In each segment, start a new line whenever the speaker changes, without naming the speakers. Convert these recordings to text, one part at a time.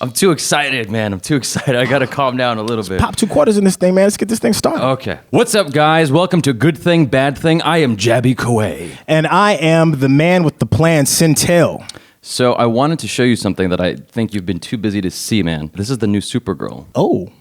I'm too excited, man. I'm too excited. I gotta calm down a little bit.
Pop 2 quarters in this thing, man. Let's get this thing started.
Okay. What's up, guys? Welcome to Good Thing, Bad Thing. I am Jabby Kouei.
And I am the man with the plan, Sintel.
So I wanted to show you something that I think you've been too busy to see, man. This is the new Supergirl.
Oh.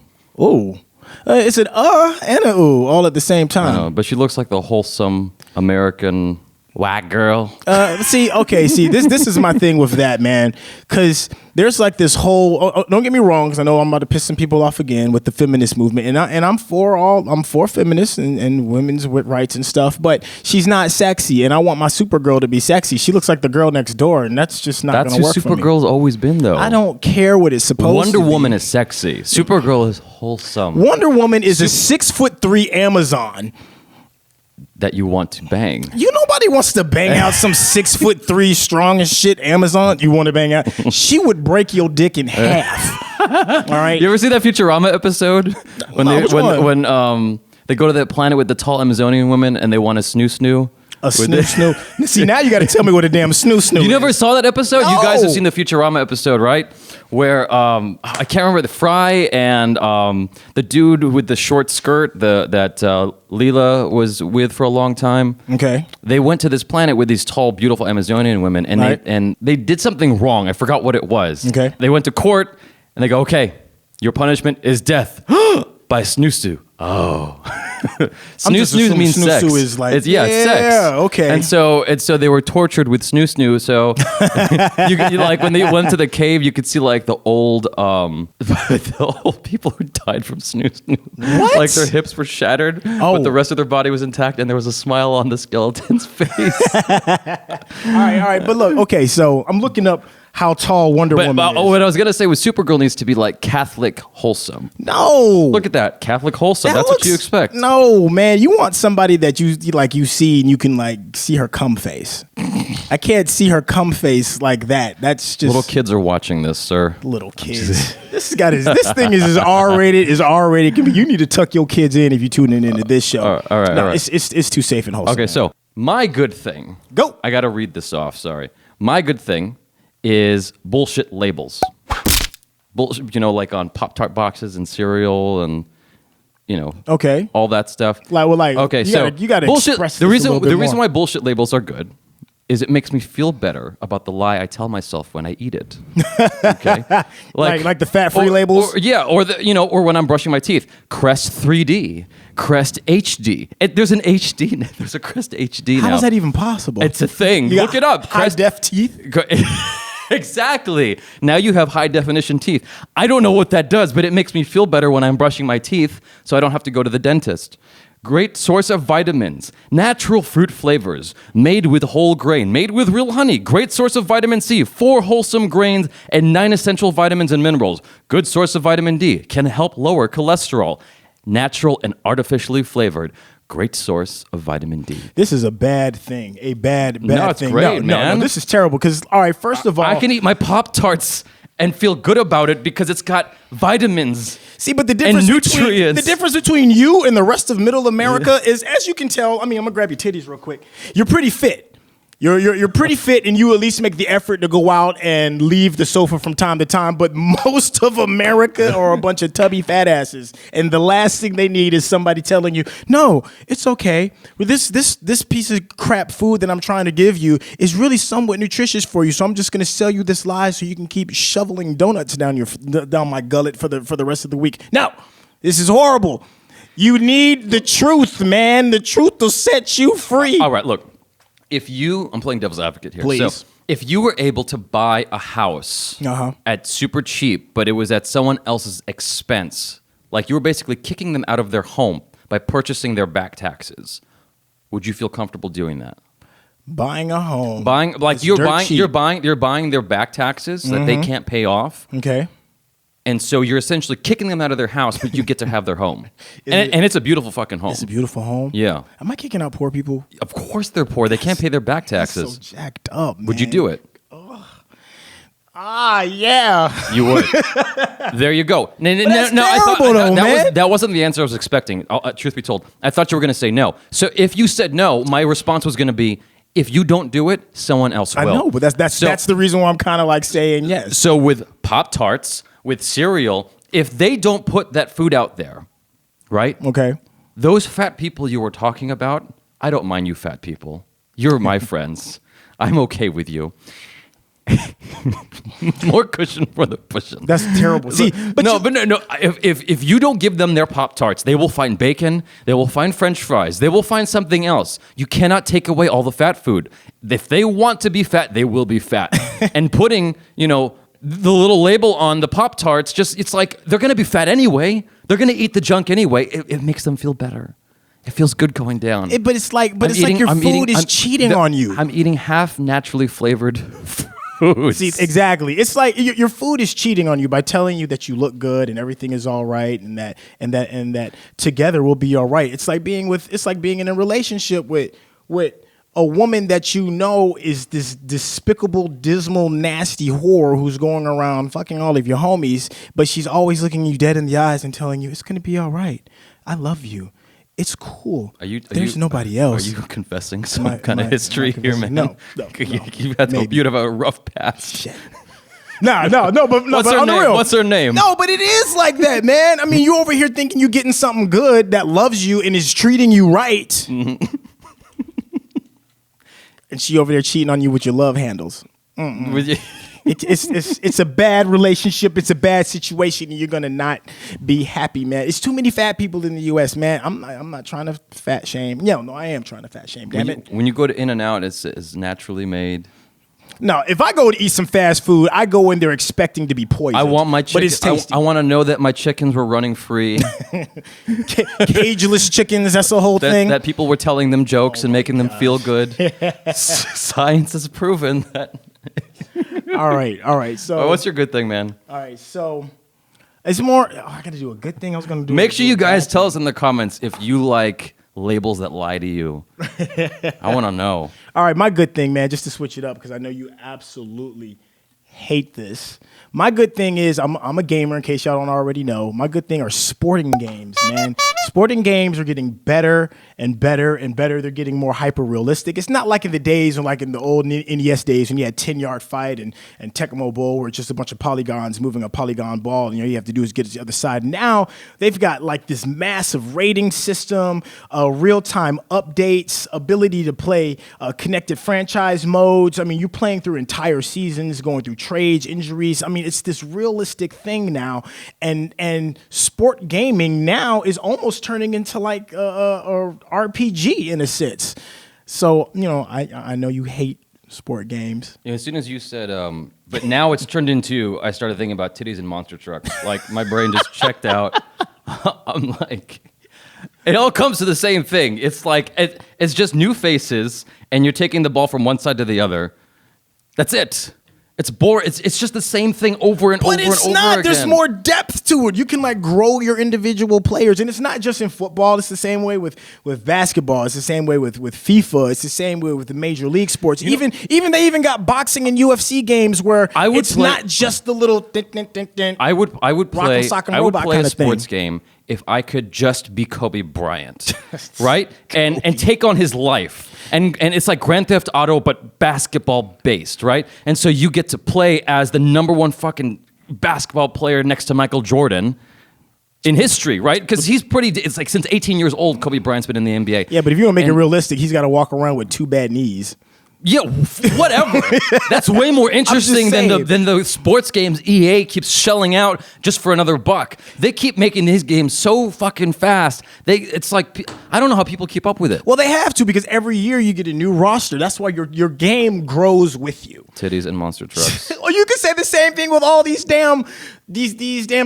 It's an and a ooh all at the same time.
I know, but she looks like the wholesome American white girl.
This is my thing with that, man. Because there's like this whole. Don't get me wrong, because I know I'm about to piss some people off again with the feminist movement, and I'm for feminists and women's rights and stuff. But she's not sexy, and I want my Supergirl to be sexy. She looks like the girl next door, and that's just not going to work for me.
That's who Supergirl's always been, though.
I don't care what it's supposed to be.
Wonder Woman is sexy. Supergirl is wholesome.
Wonder Woman is a 6'3" Amazon
that you want to bang.
Nobody wants to bang out some 6'3" strong as shit Amazon you want to bang out. She would break your dick in half. All right.
You ever see that Futurama episode when they go to that planet with the tall Amazonian women and they want a snoo-snu?
A snoo-snu. See, now you got to tell me what a damn snoo-snu is.
You never saw that episode?
No.
You guys have seen the Futurama episode, right? Where I can't remember the Fry and the dude with the short skirt that Leela was with for a long time.
Okay.
They went to this planet with these tall, beautiful Amazonian women, and they did something wrong. I forgot what it was.
Okay.
They went to court and they go, "Okay, your punishment is death by snoo-snu." Oh. Snu-snu means sex.
Is like,
it's sex.
Okay.
And so they were tortured with snoo-snu. So you like when they went to the cave, you could see like the old people who died from snoo-snu.
What?
Like their hips were shattered, but the rest of their body was intact, and there was a smile on the skeleton's face.
All right. But look, okay, so I'm looking up how tall Wonder Woman is.
What I was going to say was Supergirl needs to be like Catholic wholesome.
No.
Look at that. Catholic wholesome. That's what you expect.
No, man. You want somebody that you see and you can like see her cum face. I can't see her cum face like that. That's just...
Little kids are watching this, sir.
Little kids. This thing is as R-rated as R-rated can be. You need to tuck your kids in if you're tuning into this show.
All right.
It's too safe and wholesome.
Okay, so my good thing.
Go.
I got to read this off. Sorry. My good thing is bullshit labels. Bullshit, like on Pop-Tart boxes and cereal and,
okay,
all that stuff.
Okay, you gotta
bullshit.
Express
the
this
reason why bullshit labels are good is it makes me feel better about the lie I tell myself when I eat it. Okay,
like the fat-free labels.
Or when I'm brushing my teeth. Crest 3D, Crest HD. There's an HD. There's a Crest HD now.
How is that even possible?
It's a thing. Look it up.
High def teeth.
Exactly. Now you have high definition teeth. I don't know what that does, but it makes me feel better when I'm brushing my teeth so I don't have to go to the dentist. Great source of vitamins, natural fruit flavors, made with whole grain, made with real honey. Great source of vitamin C, 4 wholesome grains and 9 essential vitamins and minerals. Good source of vitamin D, can help lower cholesterol. Natural and artificially flavored. Great source of vitamin D.
This is a bad thing. A bad thing.
No, it's great, man.
No, this is terrible because, all right, first of all...
I can eat my Pop-Tarts and feel good about it because it's got vitamins.
See, but the difference between you and the rest of Middle America is, as you can tell, I'm gonna grab your titties real quick. You're pretty fit. You're pretty fit, and you at least make the effort to go out and leave the sofa from time to time. But most of America are a bunch of tubby fat asses, and the last thing they need is somebody telling you, "No, it's okay. This piece of crap food that I'm trying to give you is really somewhat nutritious for you. So I'm just gonna sell you this lie so you can keep shoveling donuts down my gullet for the rest of the week." No, this is horrible. You need the truth, man. The truth will set you free.
All right, look. I'm playing devil's advocate here.
Please.
So if you were able to buy a house at super cheap, but it was at someone else's expense, like you were basically kicking them out of their home by purchasing their back taxes, would you feel comfortable doing that?
Buying a home.
You're buying their back taxes that they can't pay off.
Okay.
And so you're essentially kicking them out of their house, but you get to have their home. And it's a beautiful fucking home.
It's a beautiful home?
Yeah.
Am I kicking out poor people?
Of course they're poor. They can't pay their back taxes.
That's so jacked up, man.
Would you do it?
Yeah.
You would. There you go. That wasn't the answer I was expecting, truth be told. I thought you were going to say no. So if you said no, my response was going to be, if you don't do it, someone else will.
I know, but that's the reason why I'm kind of like saying yes.
So with Pop-Tarts, with cereal, if they don't put that food out there, right?
Okay.
Those fat people you were talking about, I don't mind you fat people. You're my friends. I'm okay with you. More cushion for the pushing.
That's terrible. See, but
no. If you don't give them their Pop-Tarts, they will find bacon, they will find French fries, they will find something else. You cannot take away all the fat food. If they want to be fat, they will be fat. And putting, the little label on the Pop-Tarts, it's like they're going to be fat anyway. They're going to eat the junk anyway. It makes them feel better. It feels good going down.
But it's like your food is cheating on you.
I'm eating half naturally flavored foods.
See, exactly. It's like your food is cheating on you by telling you that you look good and everything is all right and that together we'll be all right. It's like being in a relationship with a woman that is this despicable, dismal, nasty whore who's going around fucking all of your homies, but she's always looking you dead in the eyes and telling you it's gonna be all right. I love you. It's cool. There's nobody else.
Are you confessing some kind of history here, man?
No.
You'd have a rough past.
Shit. No, but
What's her
on
name?
the real.
What's her name?
No, but it is like that, man. I mean, you over here thinking you're getting something good that loves you and is treating you right.
Mm-hmm.
And she over there cheating on you with your love handles. It's a bad relationship. It's a bad situation, and you're gonna not be happy, man. It's too many fat people in the U.S., man. I'm not trying to fat shame. No, I am trying to fat shame. Damn it.
When you go to In-N-Out, it's naturally made.
No, if I go to eat some fast food, I go in there expecting to be poisoned.
I want my chicken.
But it's tasty.
I want to know that my chickens were running free.
Cageless chickens, that's the whole thing.
That people were telling them jokes and making them feel good. Science has proven that.
All right. So,
what's your good thing, man?
All right, so it's more. I got to do a good thing. I was gonna do.
Make sure you guys tell us in the comments if you like labels that lie to you. I want to know.
All right, my good thing, man, just to switch it up because I know you absolutely hate this. My good thing is I'm a gamer, in case y'all don't already know. My good thing are sporting games, man. Sporting games are getting better and better and better. They're getting more hyper-realistic. It's not like in the days, or like in the old NES days when you had 10-yard fight and Tecmo Bowl where it's just a bunch of polygons moving a polygon ball and you have to do is get to the other side. Now they've got like this massive rating system, real-time updates, ability to play connected franchise modes. I mean, you're playing through entire seasons, going through trades, injuries. I mean, it's this realistic thing now, and sport gaming now is almost turning into like a RPG in a sense. So I know you hate sport games.
As soon as you said, but now it's turned into, I started thinking about titties and monster trucks. Like my brain just checked out. I'm like, it all comes to the same thing. It's like it's just new faces, and you're taking the ball from one side to the other. That's it. It's boring. It's just the same thing over and over and over again.
But it's not. There's more depth to it. You can like grow your individual players, and it's not just in football. It's the same way with basketball. It's the same way with FIFA. It's the same way with the major league sports. They even got boxing and UFC games where it's not just the little.
I would play a sports
thing.
game if I could just be Kobe Bryant, right? And take on his life. And it's like Grand Theft Auto, but basketball based, right? And so you get to play as the #1 fucking basketball player next to Michael Jordan in history, right? Because it's like since 18 years old, Kobe Bryant's been in the NBA.
Yeah, but if you want to make it realistic, he's got to walk around with 2 bad knees.
Yeah, whatever. That's way more interesting than the sports games EA keeps shelling out just for another buck. They keep making these games so fucking fast. It's like, I don't know how people keep up with it.
Well, they have to, because every year you get a new roster. That's why your game grows with you.
Titties and monster trucks.
Or you could say the same thing with all these damn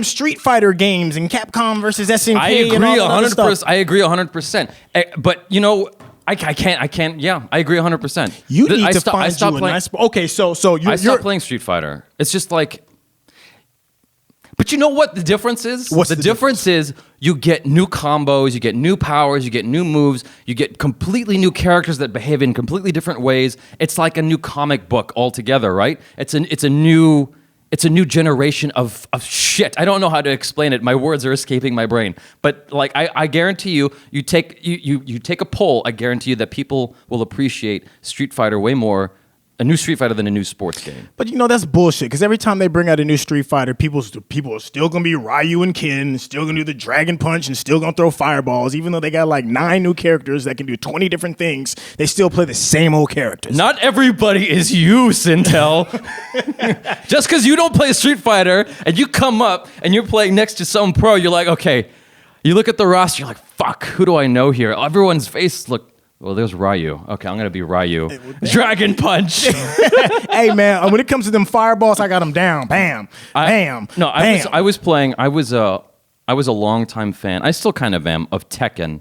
Street Fighter games and Capcom versus SNK.
I agree
and all that other stuff.
I agree 100%. But I can't. Yeah, I agree 100%.
You need to find you a nice. Okay, so
I stopped playing Street Fighter. It's just like. But you know what the difference is?
What's
the difference is you get new combos, you get new powers, you get new moves, you get completely new characters that behave in completely different ways. It's like a new comic book altogether, right? It's a new generation of shit. I don't know how to explain it. My words are escaping my brain. But like I guarantee you take a poll. I guarantee you that people will appreciate Street Fighter way more a new Street Fighter than a new sports game.
But that's bullshit. Because every time they bring out a new Street Fighter, people are still gonna be Ryu and Ken, and still gonna do the Dragon Punch, and still gonna throw fireballs. Even though they got like 9 new characters that can do 20 different things, they still play the same old characters.
Not everybody is you, Sintel. Just because you don't play Street Fighter and you come up and you're playing next to some pro, you're like, okay. You look at the roster, you're like, fuck, who do I know here? Everyone's face look. Well, there's Ryu. Okay, I'm going to be Ryu. Dragon Punch.
Hey, man, when it comes to them fireballs, I got them down. Bam, bam,
No,
bam.
I was a longtime fan. I still kind of am of Tekken.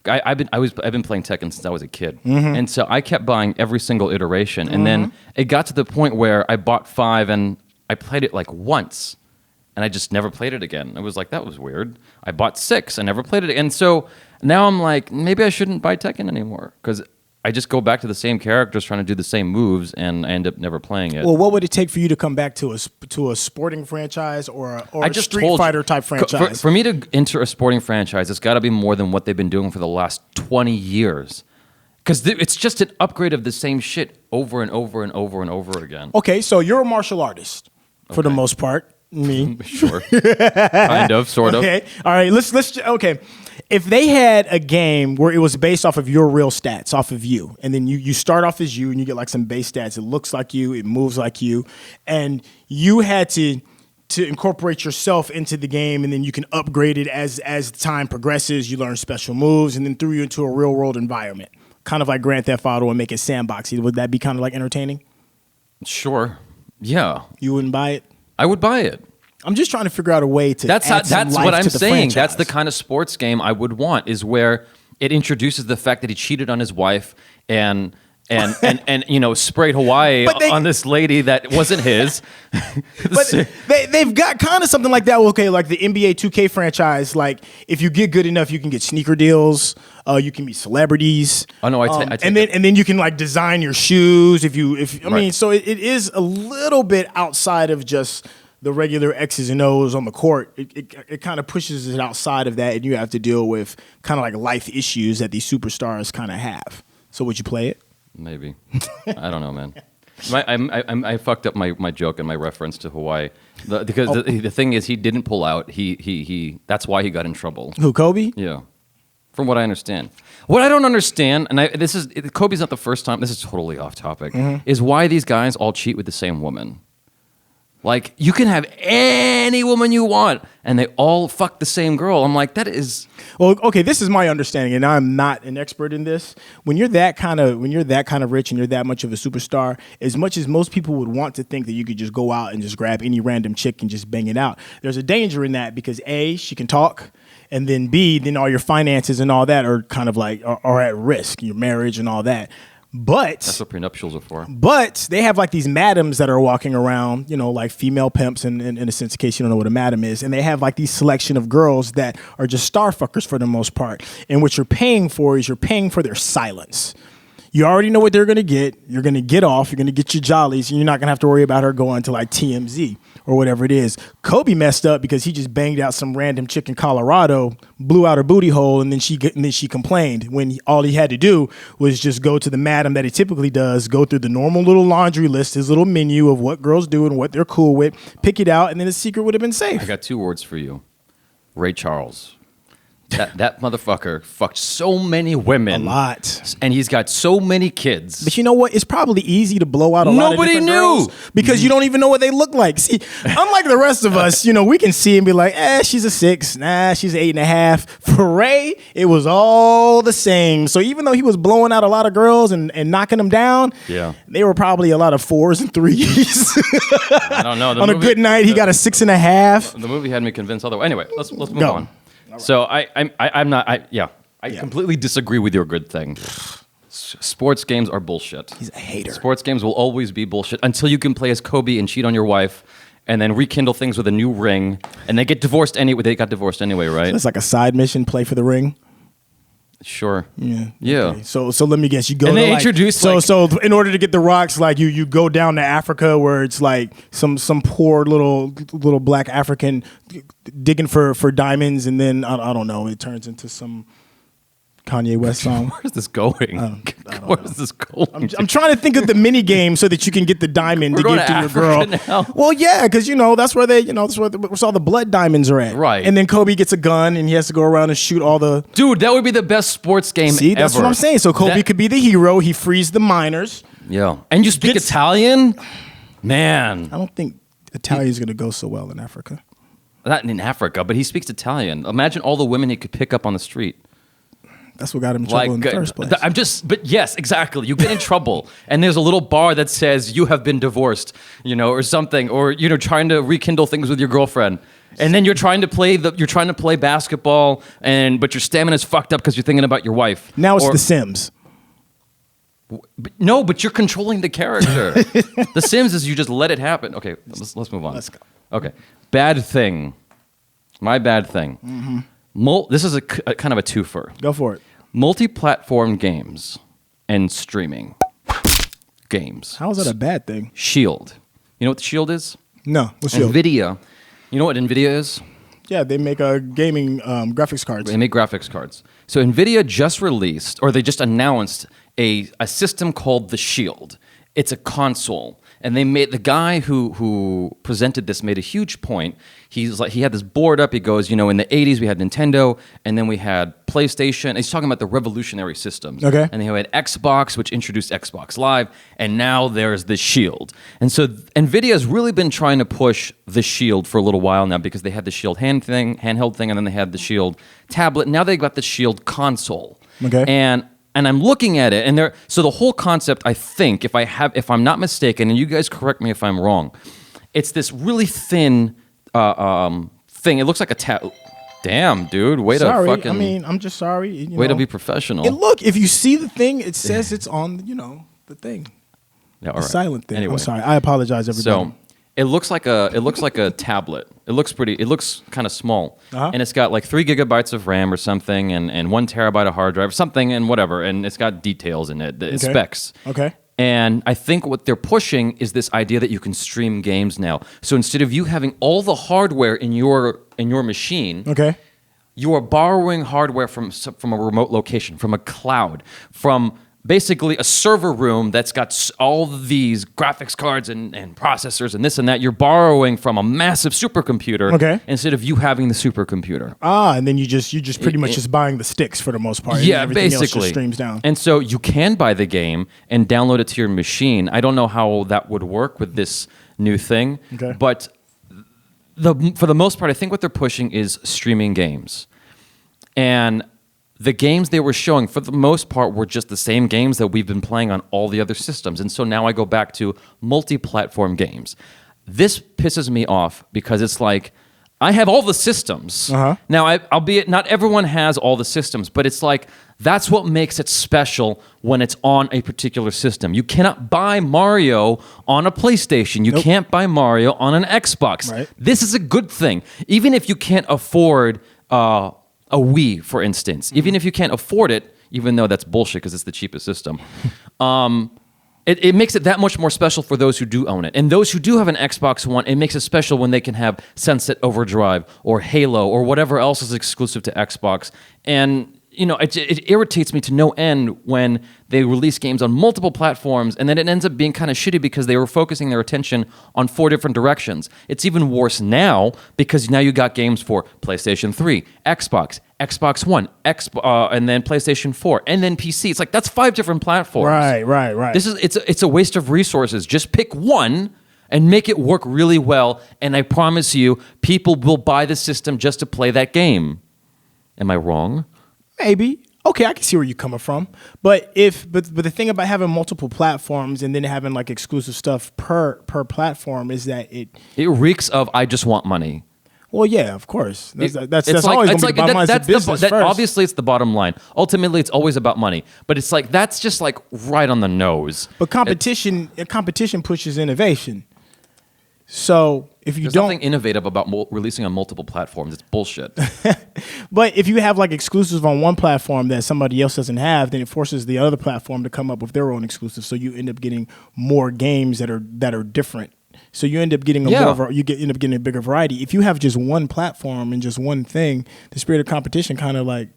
I've been playing Tekken since I was a kid. And so I kept buying every single iteration. And then it got to the point where I bought 5 and I played it like once. And I just never played it again. It was like, that was weird. I bought 6 and never played it. And so now I'm like, maybe I shouldn't buy Tekken anymore because I just go back to the same characters trying to do the same moves and I end up never playing it.
Well, what would it take for you to come back to a sporting franchise or a Street Fighter type franchise?
For me to enter a sporting franchise, it's got to be more than what they've been doing for the last 20 years. Because it's just an upgrade of the same shit over and over and over and over again.
Okay, so you're a martial artist for the most part. Me.
Sure. Kind of, sort of.
Okay. All right. Okay. If they had a game where it was based off of your real stats, off of you, and then you start off as you and you get like some base stats, it looks like you, it moves like you, and you had to incorporate yourself into the game, and then you can upgrade it as time progresses, you learn special moves, and then threw you into a real world environment. Kind of like Grand Theft Auto and make it sandboxy. Would that be kind of like entertaining?
Sure. Yeah.
You wouldn't buy it?
I would buy it.
I'm just trying to figure out a way to
that's
add some life
what I'm
to the
saying.
franchise.
That's the kind of sports game I would want, is where it introduces the fact that he cheated on his wife and sprayed Hawaii on this lady that wasn't his.
But they've got kind of something like that. Okay, like the NBA 2K franchise. Like if you get good enough, you can get sneaker deals. You can be celebrities.
Oh no, I take
and then you can like design your shoes. I mean, so it is a little bit outside of just the regular X's and O's on the court. It kind of pushes it outside of that, and you have to deal with kind of like life issues that these superstars kind of have. So would you play it?
Maybe. I don't know, man. I fucked up my joke and my reference to Hawaii because the thing is he didn't pull out. He that's why he got in trouble.
Who, Kobe?
Yeah. From what I understand. What I don't understand, and Kobe's not the first time. This is totally off topic. Is why these guys all cheat with the same woman. Like, you can have any woman you want, and they all fuck the same girl. I'm like, that is...
Well, okay, this is my understanding, and I'm not an expert in this. When you're that kind of rich and you're that much of a superstar, as much as most people would want to think that you could just go out and just grab any random chick and just bang it out, there's a danger in that because A, she can talk, and then B, then all your finances and all that are kind of like, are at risk, your marriage and all that. But
that's what prenuptials are for.
But they have like these madams that are walking around, like female pimps in a sense, in case you don't know what a madam is. And they have like these selection of girls that are just star fuckers for the most part. And what you're paying for is you're paying for their silence. You already know what they're going to get. You're going to get off. You're going to get your jollies. And you're not going to have to worry about her going to like TMZ or whatever it is. Kobe messed up because he just banged out some random chick in Colorado, blew out her booty hole, and then she complained when all he had to do was just go to the madam that he typically does, go through the normal little laundry list, his little menu of what girls do and what they're cool with, pick it out, and then his secret would have been safe.
I got 2 words for you. Ray Charles. That motherfucker fucked so many women.
A lot.
And he's got so many kids.
But you know what? It's probably easy to blow out a lot of different girls because you don't even know what they look like. See, unlike the rest of us, we can see and be like, she's a 6. Nah, she's an 8.5. For Ray, it was all the same. So even though he was blowing out a lot of girls and knocking them down, they were probably a lot of 4s and 3s.
I don't know.
On a good night, he got a 6.5.
The movie had me convinced otherwise. Anyway, let's move on. Right. So I completely disagree with your good thing. Sports games are bullshit.
He's a hater.
Sports games will always be bullshit until you can play as Kobe and cheat on your wife and then rekindle things with a new ring and they get divorced anyway. They got divorced anyway, right?
So it's like a side mission, play for the ring.
Sure.
Yeah.
Okay.
So let me guess. You go.
And
to
they
like,
introduce
so in order to get the rocks, like you go down to Africa where it's like some poor little black African digging for diamonds, and then I don't know. It turns into some Kanye West song.
Where's this going? Where's this going?
I'm trying to think of the mini game so that you can get the diamond to give to your girl.
Now.
Well, yeah, because that's where that's where all the blood diamonds are at.
Right.
And then Kobe gets a gun and he has to go around and shoot all the.
Dude, that would be the best sports game
See,
ever.
that's what I'm saying. So Kobe could be the hero. He frees the miners.
Yeah. And you speak Italian? Man.
I don't think Italian's going to go so well in Africa.
Not in Africa, but he speaks Italian. Imagine all the women he could pick up on the street.
That's what got him in trouble in the first place.
But yes, exactly. You get in trouble, and there's a little bar that says you have been divorced, or something, or trying to rekindle things with your girlfriend, and then you're trying to play basketball, but your stamina's fucked up because you're thinking about your wife.
Now it's The Sims.
But you're controlling the character. The Sims is you just let it happen. Okay, let's move on.
Let's go.
Okay, bad thing. My bad thing. Mm-hmm. This is a kind of a twofer.
Go for it.
Multi-platform games and streaming games.
How is that a bad thing?
Shield. You know what the Shield is?
No. What's Shield?
Nvidia. You know what Nvidia is?
Yeah, they make gaming graphics cards.
They make graphics cards. So Nvidia just released, or they just announced a system called the Shield. It's a console. And the guy who presented this made a huge point. He had this board up. He goes, in the 80s we had Nintendo, and then we had PlayStation. He's talking about the revolutionary systems.
Okay.
And they had Xbox, which introduced Xbox Live, and now there's the Shield. And so Nvidia has really been trying to push the Shield for a little while now because they had the Shield handheld thing, and then they had the Shield tablet. Now they got the Shield console.
Okay.
And I'm looking at it, and so the whole concept, I think, if I'm not mistaken, and you guys correct me if I'm wrong, it's this really thin thing. It looks like a Damn, dude, way to fucking.
I'm just sorry.
Way to be professional.
And look, if you see the thing, it says it's on, the thing.
Yeah, all right.
The silent thing.
Anyway.
I'm sorry. I apologize, everybody.
So it looks like a tablet. It looks kind of small, and it's got like 3 gigabytes of RAM or something, and 1 terabyte of hard drive, something, and whatever, and it's got details in it, specs.
Okay.
And I think what they're pushing is this idea that you can stream games now. So instead of you having all the hardware in your machine,
okay,
you are borrowing hardware from a remote location, from a cloud, from basically a server room that's got all these graphics cards and processors and this and that. You're borrowing from a massive supercomputer,
okay,
instead of you having the supercomputer.
And then you just pretty much just buying the sticks for the most part.
Yeah,
and everything
basically.
Else just streams down.
And so you can buy the game and download it to your machine. I don't know how that would work with this new thing,
okay,
but for the most part, I think what they're pushing is streaming games. And the games they were showing, for the most part, were just the same games that we've been playing on all the other systems. And so now I go back to multi-platform games. This pisses me off because it's like, I have all the systems. Now, albeit not everyone has all the systems, but it's like, that's what makes it special when it's on a particular system. You cannot buy Mario on a PlayStation. You can't buy Mario on an Xbox.
Right.
This is a good thing. Even if you can't afford a Wii, for instance, even if you can't afford it, even though that's bullshit because it's the cheapest system, it makes it that much more special for those who do own it. And those who do have an Xbox One, it makes it special when they can have Sunset Overdrive or Halo or whatever else is exclusive to Xbox. And it irritates me to no end when they release games on multiple platforms and then it ends up being kind of shitty because they were focusing their attention on 4 different directions. It's even worse now because now you got games for PlayStation 3, Xbox, Xbox One, and then PlayStation 4, and then PC. It's like, that's 5 different platforms.
Right.
It's a waste of resources. Just pick one and make it work really well, and I promise you, people will buy the system just to play that game. Am I wrong?
Maybe. Okay, I can see where you're coming from. But the thing about having multiple platforms and then having like exclusive stuff per platform is that it
reeks of I just want money.
Well, yeah, of course. That's
like,
always going to be the bottom line. It's the business first.
Obviously, it's the bottom line. Ultimately, it's always about money. But it's like, that's just like right on the nose.
But competition pushes innovation. So if you
There's
don't,
nothing innovative about releasing on multiple platforms. It's bullshit.
But if you have like exclusives on one platform that somebody else doesn't have, then it forces the other platform to come up with their own exclusives. So you end up getting more games that are different. So you end up getting end up getting a bigger variety. If you have just one platform and just one thing, the spirit of competition kind of like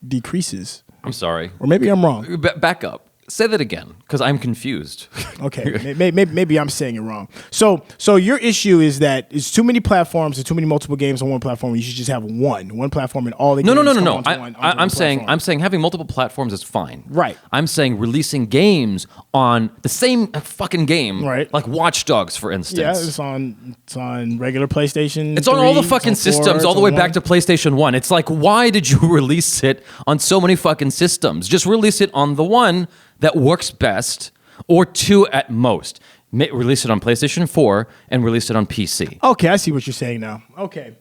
decreases.
I'm sorry.
Or maybe I'm wrong.
Back up. Say that again, because I'm confused.
Okay, maybe I'm saying it wrong. So your issue is that it's too many platforms and too many multiple games on one platform. You should just have one platform and all the games.
No. I'm saying having multiple platforms is fine.
Right.
I'm saying releasing games on the same fucking game,
right?
Like Watch Dogs, for instance.
Yeah, it's on regular PlayStation.
It's on all the fucking systems, all the way back to PlayStation 1. It's like, why did you release it on so many fucking systems? Just release it on the one that works best, or two at most. Release it on PlayStation 4 and release it on PC.
Okay, I see what you're saying now. Okay.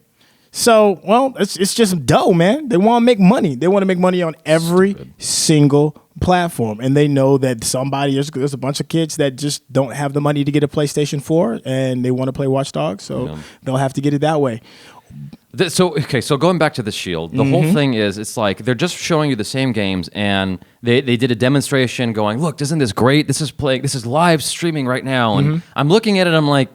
So, well, it's just dough, man. They want to make money. They want to make money on every single platform. And they know that there's a bunch of kids that just don't have the money to get a PlayStation 4 and they want to play Watch Dogs, so they'll have to get it that way.
So going back to the Shield, the whole thing is, it's like they're just showing you the same games, and they did a demonstration going, look, isn't this great? This is live streaming right now. And I'm looking at it, I'm like,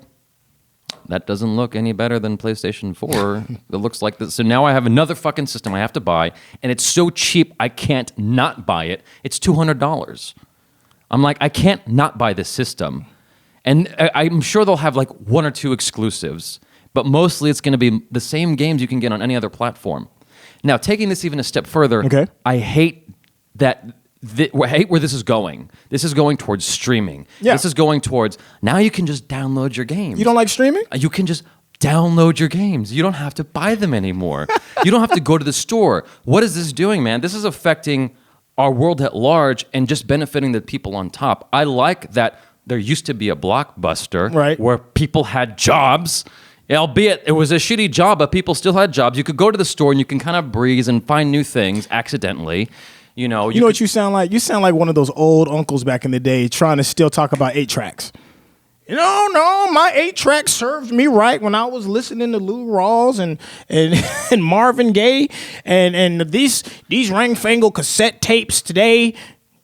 that doesn't look any better than PlayStation 4. It looks like this. So now I have another fucking system I have to buy, and it's so cheap I can't not buy it. It's $200. I'm like, I can't not buy this system. And I'm sure they'll have like one or two exclusives, but mostly it's going to be the same games you can get on any other platform. Now, taking this even a step further, I hate that. I hate where this is going. This is going towards streaming. Yeah. This is going towards, now you can just download your games.
You don't like streaming?
You can just download your games. You don't have to buy them anymore. You don't have to go to the store. What is this doing, man? This is affecting our world at large and just benefiting the people on top. I like that there used to be a Blockbuster where people had jobs. Albeit it was a shitty job, but people still had jobs. You could go to the store and you can kind of breeze and find new things accidentally. You know what you sound like? You sound like one of those old uncles back in the day trying to still talk about 8-tracks. No, my 8-track served me right when I was listening to Lou Rawls and Marvin Gaye and these Rangfangle cassette tapes today.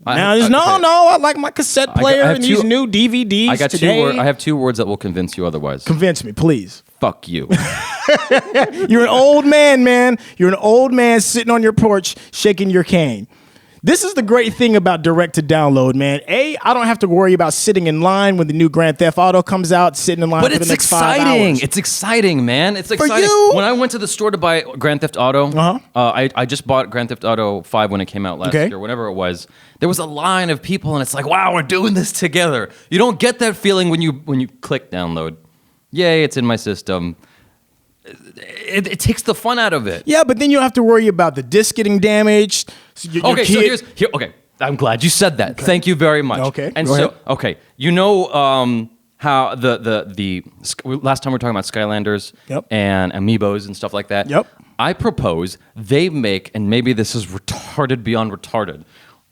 I like my cassette player and these new DVDs today. I have two words that will convince you otherwise.
Convince me, please.
Fuck you.
You're an old man. You're an old man sitting on your porch shaking your cane. This is the great thing about direct to download, man. I don't have to worry about sitting in line when the new Grand Theft Auto comes out, sitting in line for the next 5 hours.
It's exciting, man. It's exciting.
For you?
When I went to the store to buy Grand Theft Auto, I just bought Grand Theft Auto 5 when it came out last year, whatever it was. There was a line of people, and it's like, wow, we're doing this together. You don't get that feeling when you click download. Yay, it's in my system. It takes the fun out of it.
Yeah, but then you don't have to worry about the disc getting damaged.
Okay, I'm glad you said that. Okay. Thank you very much.
Okay,
and you know how the last time we were talking about Skylanders and Amiibos and stuff like that.
Yep.
I propose they make, and maybe this is retarded beyond retarded,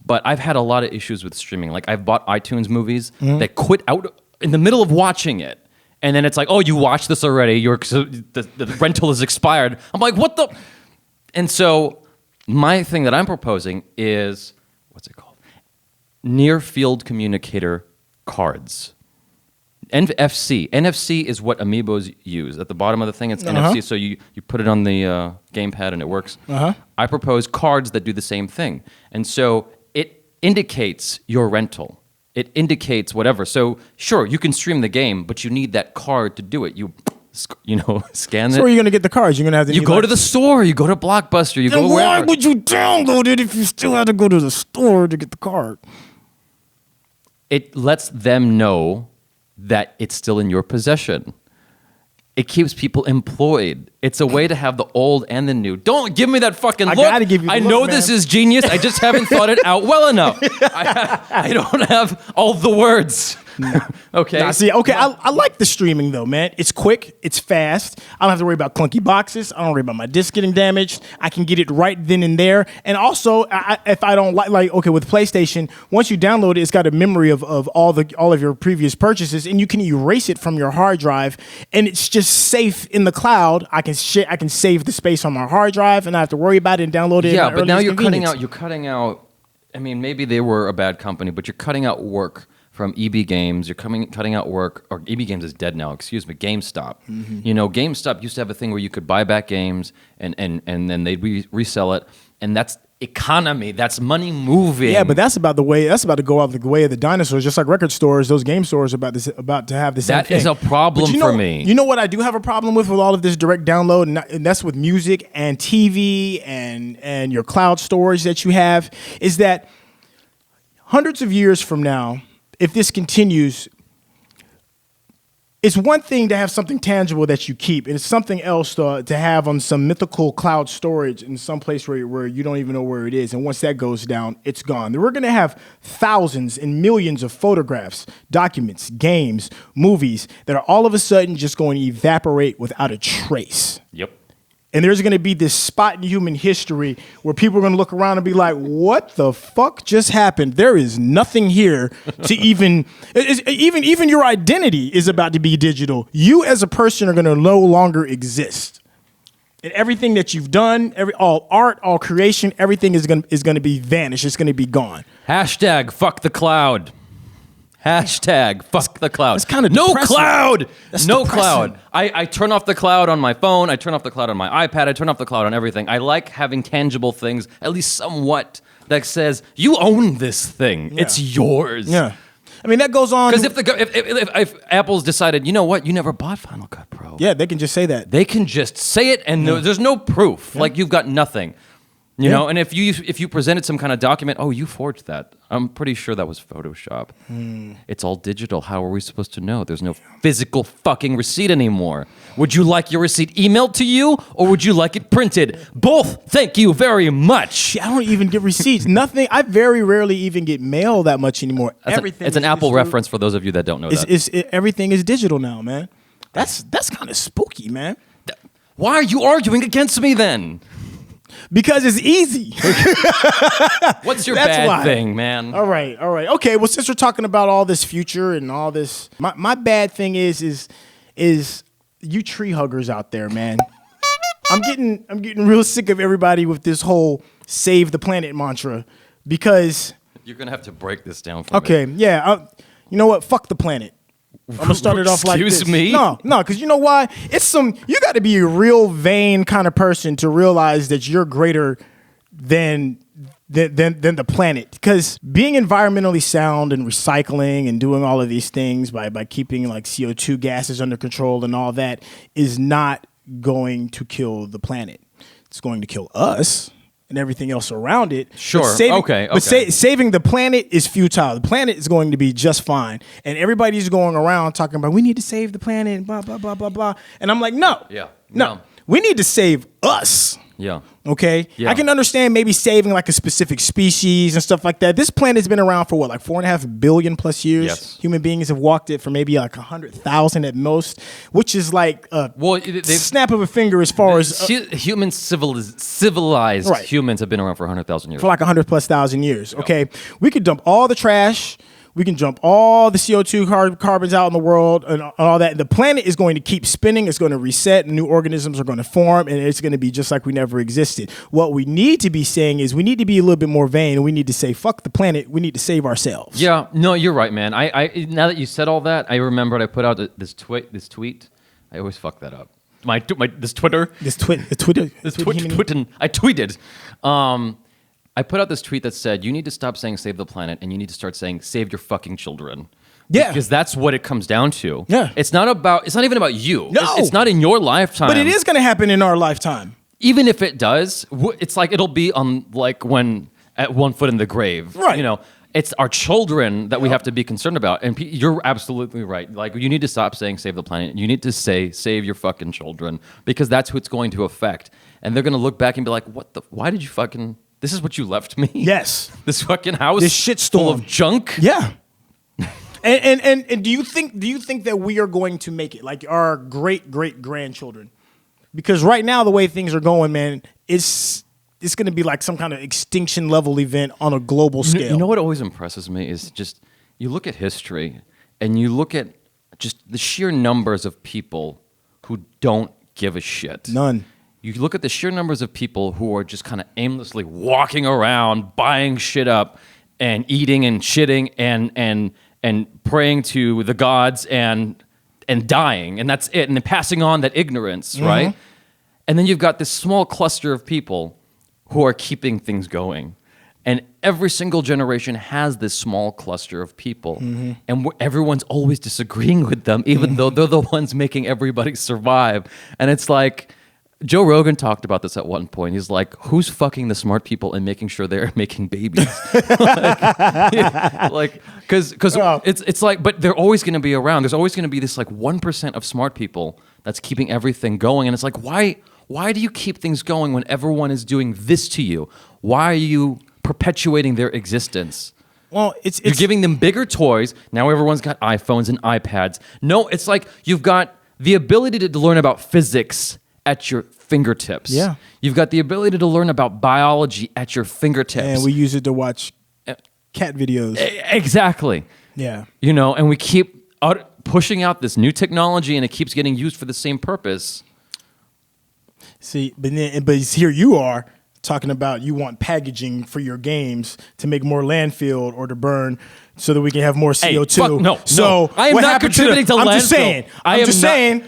but I've had a lot of issues with streaming. Like I've bought iTunes movies that quit out in the middle of watching it. And then it's like, oh, you watched this already. The rental is expired. I'm like, what the? And so my thing that I'm proposing is, what's it called? Near field communicator cards. NFC. NFC is what Amiibos use. At the bottom of the thing, it's NFC. So you put it on the gamepad and it works. I propose cards that do the same thing. And so it indicates your rental. It indicates whatever. So sure, you can stream the game, but you need that card to do it. You scan it.
So where are you going to get the cards? You're going to have to.
You go to the store. You go to Blockbuster. You go wherever.
Why would you download it if you still had to go to the store to get the card?
It lets them know that it's still in your possession. It keeps people employed. It's a way to have the old and the new. Don't give me that fucking look.
I gotta give you the look,
know
man.
This is genius. I just haven't thought it out well enough. I don't have all the words. Okay.
I like the streaming though, man. It's quick, it's fast. I don't have to worry about clunky boxes. I don't worry about my disc getting damaged. I can get it right then and there. And also, if I don't with PlayStation, once you download it, it's got a memory of all of your previous purchases, and you can erase it from your hard drive, and it's just safe in the cloud. I can save the space on my hard drive, and I have to worry about it and download it.
Yeah, but now you're cutting out. I mean, maybe they were a bad company, but you're cutting out work from EB Games. You're cutting out work, or EB Games is dead now, excuse me, GameStop. You know, GameStop used to have a thing where you could buy back games and then they'd resell it. And economy. That's money moving.
Yeah, but that's about to go out the way of the dinosaurs. Just like record stores, those game stores are about to have the same thing.
That is a problem for me.
You know what I do have a problem with all of this direct download, and that's with music and TV and your cloud storage that you have, is that hundreds of years from now, if this continues, it's one thing to have something tangible that you keep, and it's something else to have on some mythical cloud storage in some place where you don't even know where it is. And once that goes down, it's gone. We're going to have thousands and millions of photographs, documents, games, movies that are all of a sudden just going to evaporate without a trace.
Yep.
And there's going to be this spot in human history where people are going to look around and be like, what the fuck just happened? There is nothing here to even your identity is about to be digital. You as a person are going to no longer exist. And everything that you've done, all art, all creation, everything is going to be vanished. It's going to be gone.
Hashtag fuck the cloud. Hashtag fuck the cloud.
That's kind of
no
depressing.
cloud.
That's
no
depressing.
cloud. I turn off the cloud on my phone. I turn off the cloud on my iPad. I turn off the cloud on everything. I like having tangible things, at least somewhat, that says you own this thing. Yeah. It's yours.
Yeah. I mean, that goes on.
Because if Apple's decided, you know what, you never bought Final Cut Pro.
Yeah, they can just say that.
They can just say it, and there's no proof. Yeah. Like you've got nothing. You know, and if you presented some kind of document, oh, you forged that. I'm pretty sure that was Photoshop. It's all digital. How are we supposed to know? There's no physical fucking receipt anymore. Would you like your receipt emailed to you, or would you like it printed? Both. Thank you very much.
I don't even get receipts. Nothing. I very rarely even get mail that much anymore.
It's an Apple reference for those of you that don't know that.
Everything is digital now, man. That's kind of spooky, man.
Why are you arguing against me then?
Because it's easy.
What's your bad thing, man?
All right. Okay, well, since we're talking about all this future and all this, my bad thing is you tree huggers out there, man. I'm getting real sick of everybody with this whole save the planet mantra, because
you're gonna have to break this down for me.
Okay, yeah. You know what? Fuck the planet. I'm gonna start it off like this.
Excuse me?
No, because you know why? You got to be a real vain kind of person to realize that you're greater than the planet. Because being environmentally sound and recycling and doing all of these things by keeping like CO2 gases under control and all that is not going to kill the planet. It's going to kill us and everything else around it.
Sure. Okay.
But saving the planet is futile. The planet is going to be just fine. And everybody's going around talking about, we need to save the planet, blah, blah, blah, blah, blah. And I'm like, no.
Yeah.
No. We need to save us.
Yeah.
Okay?
Yeah.
I can understand maybe saving like a specific species and stuff like that. This planet's been around for what, like 4.5 billion plus years?
Yes.
Human beings have walked it for maybe like 100,000 at most, which is like a snap of a finger as far as...
human civilized
right.
Humans have been around for 100,000 years.
For like 100,000+ years, okay? We could dump all the trash. We can dump all the CO2 carbons out in the world and all that. The planet is going to keep spinning. It's going to reset. And new organisms are going to form. And it's going to be just like we never existed. What we need to be saying is we need to be a little bit more vain. And we need to say, fuck the planet. We need to save ourselves.
Yeah. No, you're right, man. I now that you said all that, I remembered I put out this tweet. I always fuck that up. This Twitter. I tweeted. I put out this tweet that said, you need to stop saying save the planet and you need to start saying save your fucking children. Yeah. Because that's what it comes down to.
Yeah.
It's not even about you.
No.
It's not in your lifetime.
But it is going to happen in our lifetime.
Even if it does, it's like it'll be on like when at one foot in the grave.
Right.
You know, it's our children that we have to be concerned about. And you're absolutely right. Like, you need to stop saying save the planet. You need to say save your fucking children, because that's who it's going to affect. And they're going to look back and be like, why did you fucking... This is what you left me?
Yes.
This fucking house,
this shitstorm
full of junk?
Yeah. and do you think that we are going to make it, like our great grandchildren? Because right now the way things are going, man, it's going to be like some kind of extinction level event on a global scale.
You know what always impresses me is just you look at history and you look at just the sheer numbers of people who don't give a shit.
None.
You look at the sheer numbers of people who are just kind of aimlessly walking around, buying shit up, and eating and shitting and praying to the gods and dying, and that's it, and then passing on that ignorance, right? And then you've got this small cluster of people who are keeping things going. And every single generation has this small cluster of people. And everyone's always disagreeing with them, even though they're the ones making everybody survive. And it's like, Joe Rogan talked about this at one point. He's like, who's fucking the smart people and making sure they're making babies? Because it's like, but they're always going to be around. There's always going to be this like 1% of smart people that's keeping everything going. And it's like, why do you keep things going when everyone is doing this to you? Why are you perpetuating their existence?
Well,
you're giving them bigger toys. Now everyone's got iPhones and iPads. No, it's like you've got the ability to learn about physics at your fingertips.
Yeah.
You've got the ability to learn about biology at your fingertips.
And we use it to watch cat videos.
Exactly.
Yeah.
You know, and we keep pushing out this new technology and it keeps getting used for the same purpose.
See, but here you are talking about you want packaging for your games to make more landfill or to burn so that we can have more CO2.
Hey, fuck, no,
so
no. I am not contributing to landfill.
I'm just saying.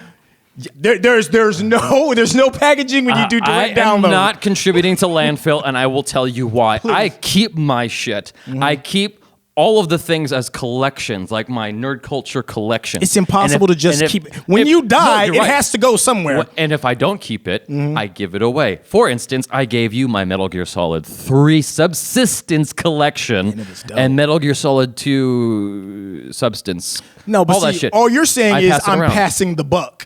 There's no packaging when you do direct download.
I am not contributing to landfill, and I will tell you why. Please. I keep my shit. I keep all of the things as collections, like my nerd culture collection.
It's impossible to just keep it. When you die, it has to go somewhere.
And if I don't keep it, I give it away. For instance, I gave you my Metal Gear Solid 3 Subsistence collection and Metal Gear Solid 2 Substance.
No, but
all that shit.
All you're saying is I'm passing the buck.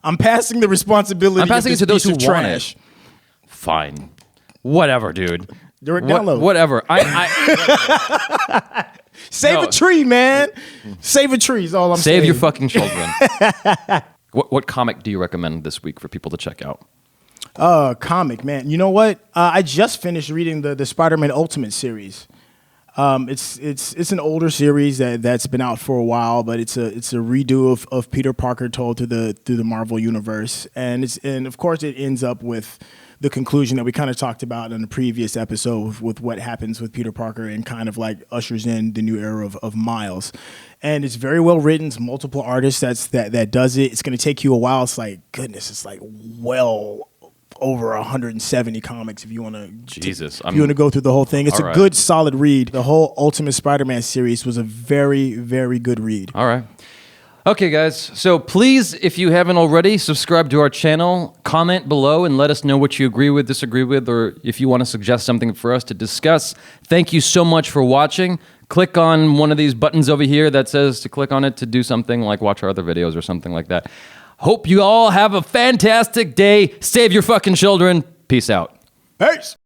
I'm passing the responsibility.
I'm passing it to those who want it. Fine, whatever, dude.
Direct download.
Whatever.
Save a tree, man. Save a tree is all I'm saying.
Save your fucking children. What comic do you recommend this week for people to check out?
Comic, man. You know what? I just finished reading the Spider-Man Ultimate series. It's an older series that's been out for a while, but it's a redo of Peter Parker told through the Marvel universe, and of course it ends up with the conclusion that we kind of talked about in the previous episode with what happens with Peter Parker and kind of like ushers in the new era of Miles. And it's very well written. It's multiple artists that does it. It's going to take you a while. It's like, goodness, it's like well over 170 comics if you want to.
Jesus,
if you want to go through the whole thing, it's a good, solid read. The whole Ultimate Spider-Man series was a very, very good read.
All right. Okay, guys. So please, if you haven't already, subscribe to our channel, comment below, and let us know what you agree with, disagree with, or if you want to suggest something for us to discuss. Thank you so much for watching. Click on one of these buttons over here that says to click on it to do something like watch our other videos or something like that. Hope you all have a fantastic day. Save your fucking children. Peace out.
Peace.